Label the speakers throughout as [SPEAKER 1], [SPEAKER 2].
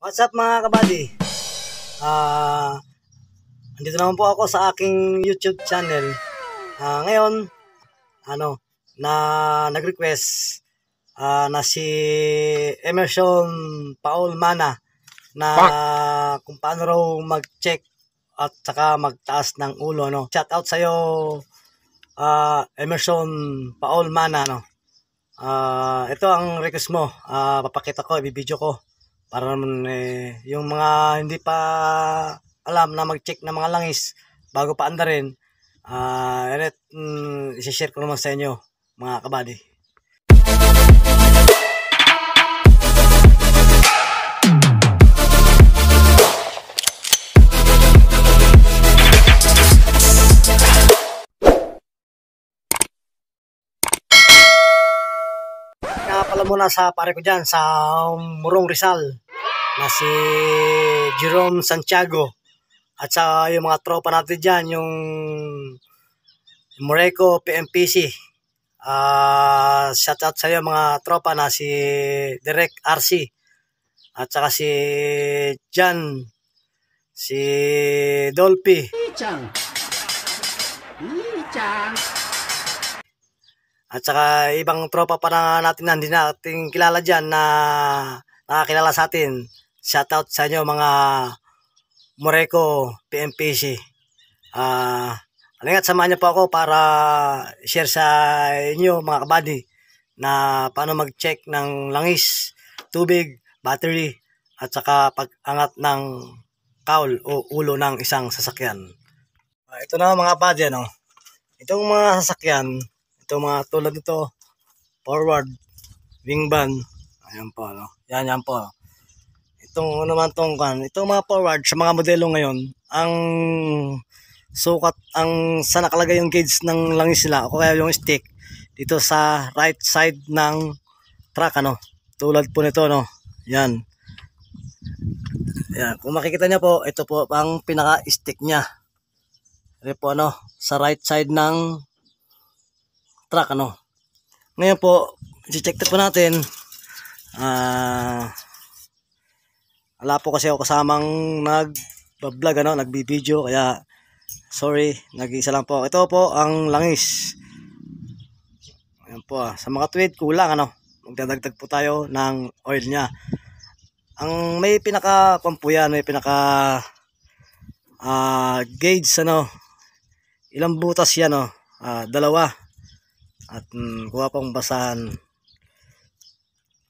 [SPEAKER 1] What's up mga kabady? Andito naman po ako sa aking YouTube channel. Ngayon, na nag-request na si Emerson Paul Mana na kung paano raw mag-check at saka magtaas ng ulo. Shout out sa'yo, Emerson Paul Mana. Ito ang request mo. Papakita ko, ibibideo ko. Para naman yung mga hindi pa alam na mag-check ng mga langis bago pa andarin, isi-share ko naman sa inyo mga kabady. Pala muna sa pare ko dyan sa Morong Rizal na si Jerome Santiago at sa yung mga tropa natin dyan, yung Moreco PMPC. Shout out sa iyo mga tropa na si Direk RC at saka si Jan, si Dolphy at saka ibang tropa pa na natin hindi natin kilala dyan na nakakilala sa atin. Shoutout sa inyo mga Moreco PMPC. Alingat samahan niyo po ako para share sa inyo mga kabady na paano mag-check ng langis, tubig, battery at saka pag-angat ng kaul o ulo ng isang sasakyan. Ito na mga kabady, itong mga sasakyan, ito mga tulad nito, forward, wing van, ayan po, yan po. Itong naman itong mga forward sa mga modelo ngayon, ang sukat, sa nakalagay yung gauge ng langis nila, o kaya yung stick, dito sa right side ng truck, tulad po nito, yan. Yan, kung makikita niya po, ito po ang pinaka-stick niya. Ito po, sa right side ng truck, Ngayon po, i-check po natin. Wala po kasi ako kasamang nag-vlog, nagbi-video, kaya sorry, nag-iisa lang po. Ito po ang langis. Ayan po, sa mga tweed kulang, magdadagdag po tayo ng oil niya. Ang may pinaka-pampo yan, may pinaka gauge, ilang butas yan, dalawa. At kuha pong basahan.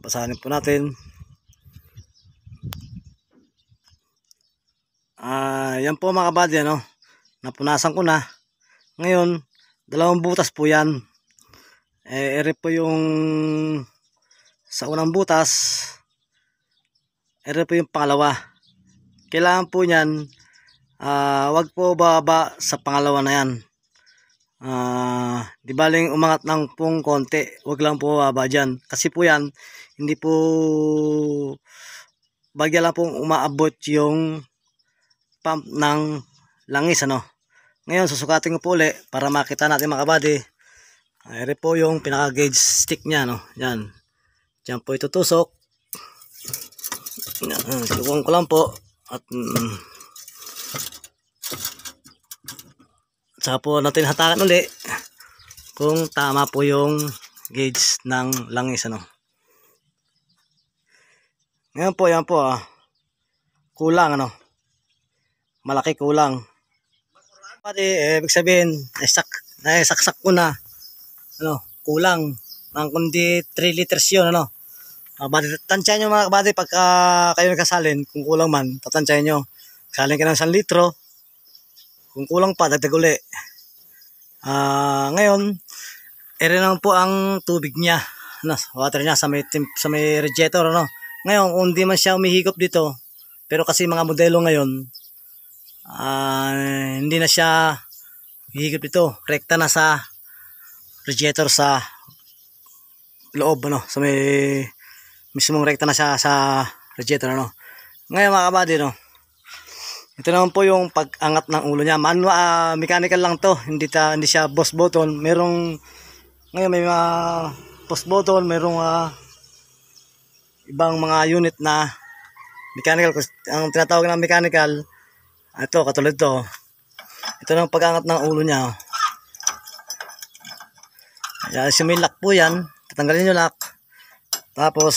[SPEAKER 1] Basahanin po natin. Yan po mga kabady, napunasan ko na. Ngayon, dalawang butas po yan. Ere po yung sa unang butas. Ere po yung pangalawa. Kailangan po niyan, wag po baba sa pangalawa na yan. Di baling umangat ng pong konti, wag lang po baba dyan, kasi po yan hindi po bagya lang pong umaabot yung pump ng langis. Ngayon susukatin ko po ulit para makita natin mga kabady. Ere po yung pinaka gauge stick nya, yan, dyan po itutusok. Tukuhan ko lang po at saka po natin hatakan ulit kung tama po yung gauge ng langis. Ngayon po, yan po, kulang, malaki kulang. Pati ibig sabihin naisaksak ko na, kulang ng kundi 3 liters yun. Tansyahin nyo mga kabady pagka kayo nagkasalin, kung kulang man tatansyahin nyo. Salin ka ng 1 litro, kung kulang pa dagdag uli. Ngayon, ere naman po ang tubig niya, water niya sa may radiator. Ngayon, kung hindi man siya umihigop dito, pero kasi mga modelo ngayon, hindi na siya higop dito, rekta na sa radiator sa loob, sa may mismong rekta na siya sa radiator. Ngayon mga kabady, ito naman po yung pag-angat ng ulo niya. Mechanical lang to, hindi siya push button. Ngayon may mga push button, merong ibang mga unit na Mechanical, ang tinatawag ng mechanical, ito, katulad to. Ito ng pag-angat ng ulo niya. Ayan, may lock po yan. Tatanggalin yung lock. Tapos,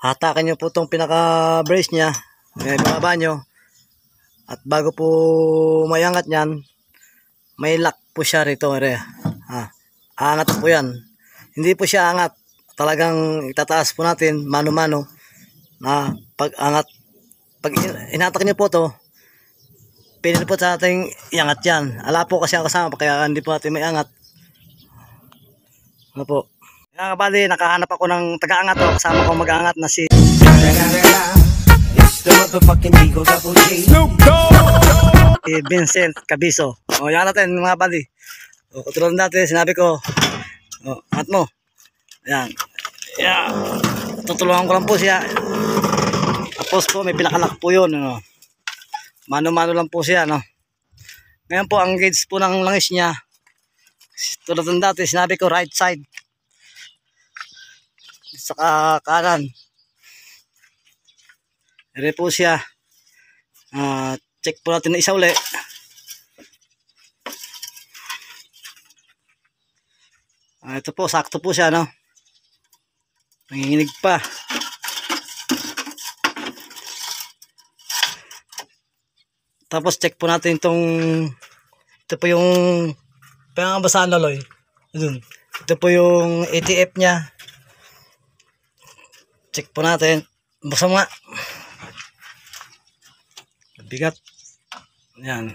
[SPEAKER 1] hatakin nyo po itong pinaka-brace niya. Bababa nyo. At bago po mayangat yan, may lock po siya rito. Aangat po yan. Hindi po siya angat. Talagang itataas po natin, mano-mano, na pag-angat. Pag inatak nyo po to, pwede po sa ating iangat yan. Ala po kasi ang kasama, kaya hindi po natin may angat. Ano po? Kaya kabady, nakahanap ako ng taga-angat o kasama ko mag-angat na si Vincent Cabiso. O, yan natin mga kabady. O, katulad natin, sinabi ko, o, angat mo. Ayan. Ayan. Tutulungan ko lang po siya. Tapos po, may pinakalak po yun. Ano. Mano-mano lang po siya. No? Ngayon po, ang gauge po ng langis niya, tulad ng dati, sinabi ko right side. Saka kanan. Ere po siya. Check po natin na isa uli. Ito po, sakto po siya, no? Nanginginig pa. Tapos check po natin itong, ito po yung pangabasahan laloy. Ito po yung ATF niya. Check po natin. Buksan mo nga. Bigat. Yan.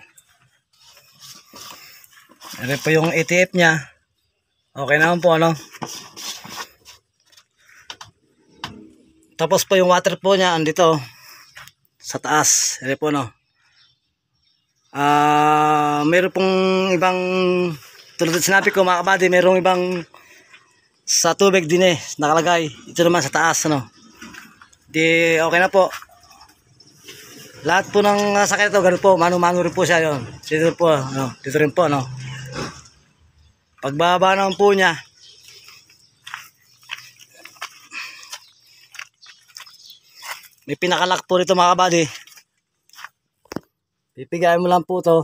[SPEAKER 1] Ito po yung ATF niya. Okay naman po, ano? Tapos po yung water po niya andito sa taas. Ito po, no? Meron pong ibang, tulad sinabi ko mga kabady, merong ibang sa tubig din nakalagay. Ito naman sa taas, ano? Di okay na po. Lahat po ng sakit ito, ganun po, mano-mano rin po siya yun. Dito po, ano? Dito rin po, ano? Pagbaba naman po niya, may pinakalak po rito mga kabady. Pipigayin mo lang po to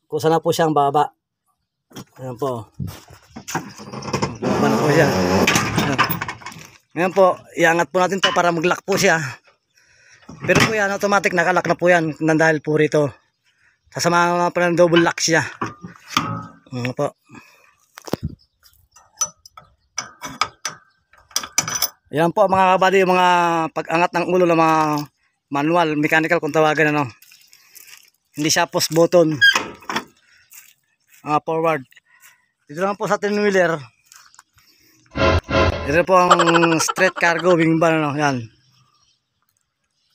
[SPEAKER 1] kung saan na po siyang baba. Ayan po. Baba na po siya. Ngayon po, iangat po natin to para mag-lock po siya. Pero po yan, automatic nakalock na po yan dahil po rito. Sasama pa ng double lock siya. Ayan po. Ayan po mga kabady, yung mga pag-angat ng ulo ng mga manual, mechanical kung tawagan, ano. Hindi siya post button. Forward. Dito lang po sa 10-wheeler. Ito po ang straight cargo wing van, ano. Yan.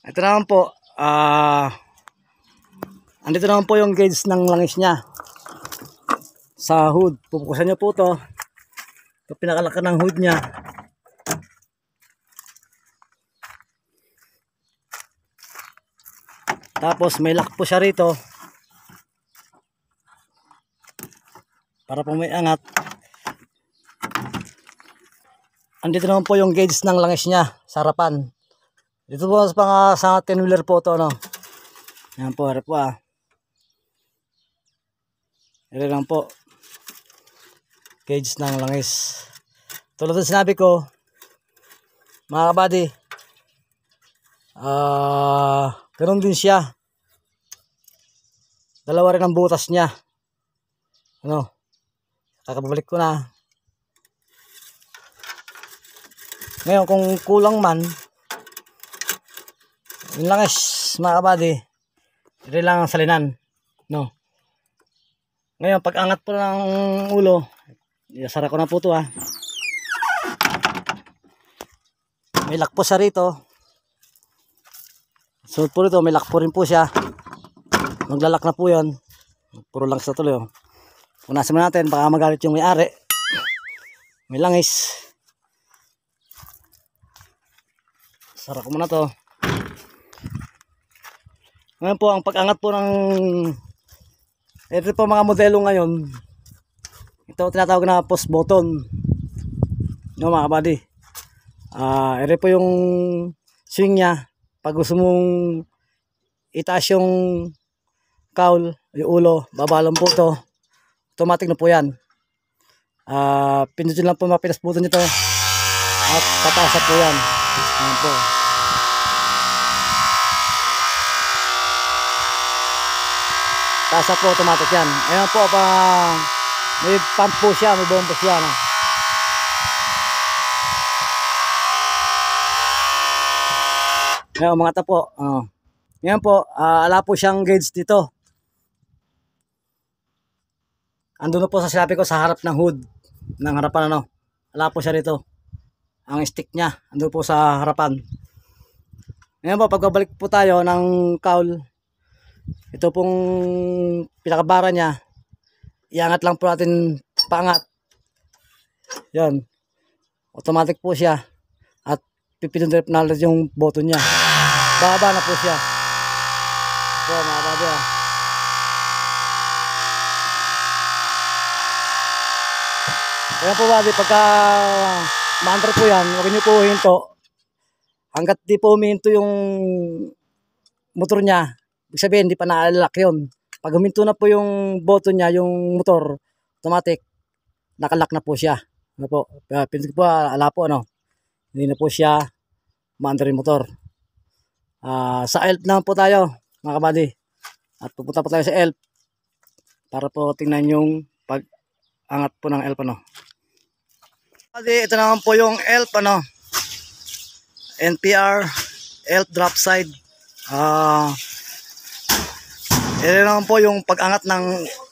[SPEAKER 1] Ito naman po, andito naman po yung gauge ng langis niya. Sa hood. Pupukusan nyo po to. Ito pinakalaki ng hood niya. Tapos may lock po siya rito para po may angat. Andito naman po yung gauge ng langis niya sa harapan. Dito po sa 10-wheeler po ito, no? Yan po, harap po, Ito lang po gauge ng langis. Tulad ng sinabi ko mga kabady, ganun din siya. Dalawa rin ang butas niya. Ano? Kakabalik ko na. Ngayon kung kulang man, yun lang mga kabady, ito lang ang salinan. No? Ngayon pag angat po ng ulo, isara ko na po ito, May lock po siya rito. Sunod po rito, may lock po rin po siya. Maglalak na po yan. Puro langis na tuloy, Punasan mo natin, baka magalit yung may-ari. May langis. Sara ko muna to. Ngayon po, ang pag-angat po ng ito po mga modelo ngayon, ito tinatawag na post button, no mga kabady. Ito po yung swing nya. pag gusto mong itaas yung cowl, yung ulo, baba lang po to. Automatic na po yan. Pindutin lang po mga pinasbutan nito at tataas po yan. Ayan po. Taas po, automatic yan. Ayan po, may pump po siya, may bomba siya. No? Ayan, mga tapo. Ayan po, ala po siyang gauge dito. Andun na po sa sinabi ko sa harap ng hood. Ng harapan ano. Ala po siya dito. Ang stick niya, andun po sa harapan. Ayan po, pagbabalik po tayo ng cowl. Ito pong pinakabara niya. Iangat lang po natin paangat. Yan. Automatic po siya. At pipindot na natin yung button niya. Bababa na po siya. Ito, mababa yan. Kaya po buddy, pagka maandar po yan, huwag nyo po hinto. Hanggat di po huminto yung motor niya, ibig sabihin, di pa naalak yun. Pag huminto na po yung button niya, yung motor, automatic, nakalak na po siya. Ano po, pinag po, ala po, ano, hindi na po siya maandar yung motor. Sa ELF naman po tayo, mga kabady. At pupunta po tayo sa ELF para po tingnan yung pag-angat po ng ELF, ano. Kabady, ito naman po yung ELF, ano. NPR, ELF drop side. Ito naman po yung pag-angat ng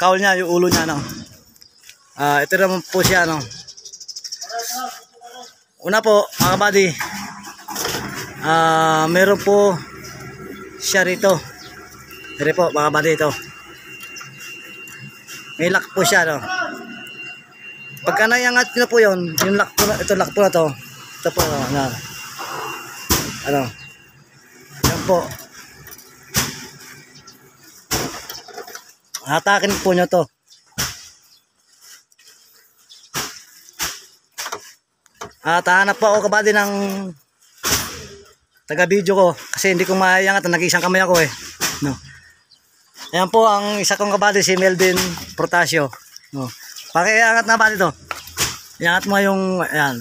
[SPEAKER 1] cowl niya, yung ulo niya, no. Ito naman po siya, no. Una po, mga kabady, meron po siya rito. Ito po, mga kabady, ito. May lock po siya, no. Pagka naiangat nyo po yun, yung lock po na, ito lock po na to. Ito po, ano. Yan po. Hatakin po nyo to. Hanap po ako kabady ng taga-video ko kasi hindi ko maiangat, nag-iisang kamay ako eh. No. Ayan po ang isa kong kabady, si Melvin Protasio. No. Pakiangat na ba ito? Iangat mo yung ayan.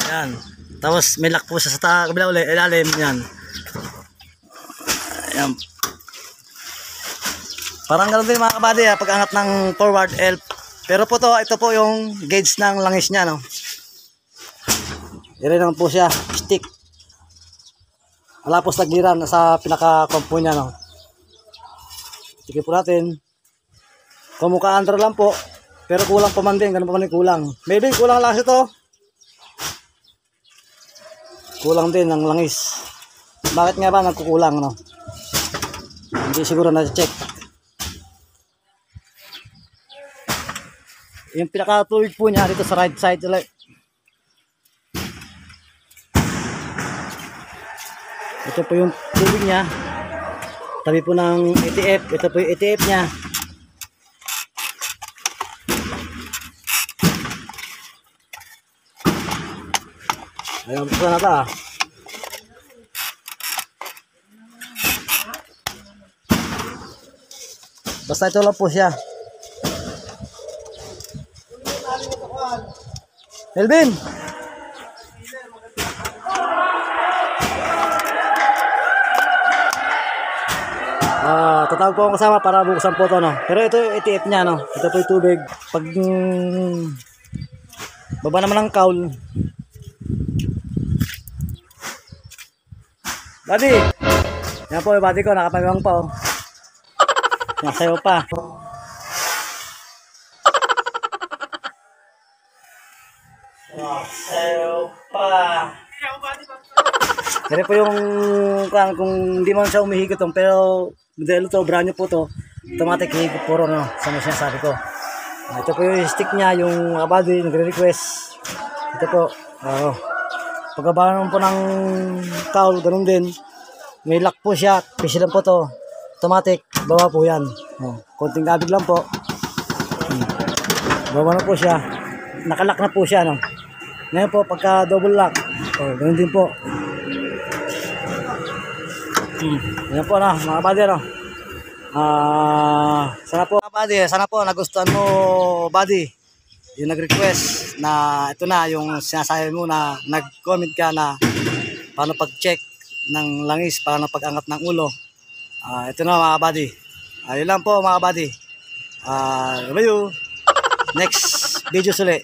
[SPEAKER 1] Ayan. Tapos may lock po sa kabila ulit, ilalim yan. Ayan. Parang ganoon din mga kabady pag-angat ng forward ELF. Pero po ito po yung gauge ng langis niya, no. Ire naman po siya, stick. Wala po sa giran, nasa pinaka-compo niya, no. Tignan po natin. Kumukha andra lang po, pero kulang pa man din, ganun pa man din kulang. Maybe kulang lang ito. Kulang din ang langis. Bakit nga ba nagkukulang, no? Hindi siguro na-check. Yung pinaka-tuwid po niya dito sa right side ulit. Ito po yung tubig niya. Tabi po ng ATF. Ito po yung ATF niya. Ayan po na ito. Basta ito lang po siya. Melvin! Tatawag po akong kasama para buksan po ito, no? Pero ito yung ATF niya, no? Ito po yung tubig. Pag baba naman ng cowl. Buddy! Yan po yung buddy ko, nakapagawang pa, oh. Nasayaw pa. Nasayaw pa. Pero po yung kung hindi man siya umihigit pero modelo to, brand new po to, automatic higit po ron, no? Sa mga sinasabi ko. Ito po yung stick niya, yung kabady, nagre-request. Ito po, pagkabala naman po ng cowl, ganun din. May lock po siya, PC lang po to. Automatic, bawa po yan. Konting kabig lang po. Bawa na po siya. Nakalock na po siya, no? Ngayon po, pagka double lock, Oh, ganun din po. Yan po na, mga buddy, ano. Sana po nagustuhan mo, buddy, yung nag-request na ito na yung sinasabi mo na nag-comment ka na paano pag-check ng langis, paano pag-angat ng ulo. Ito na mga buddy. Yun lang po mga buddy. Review. Next video ulit.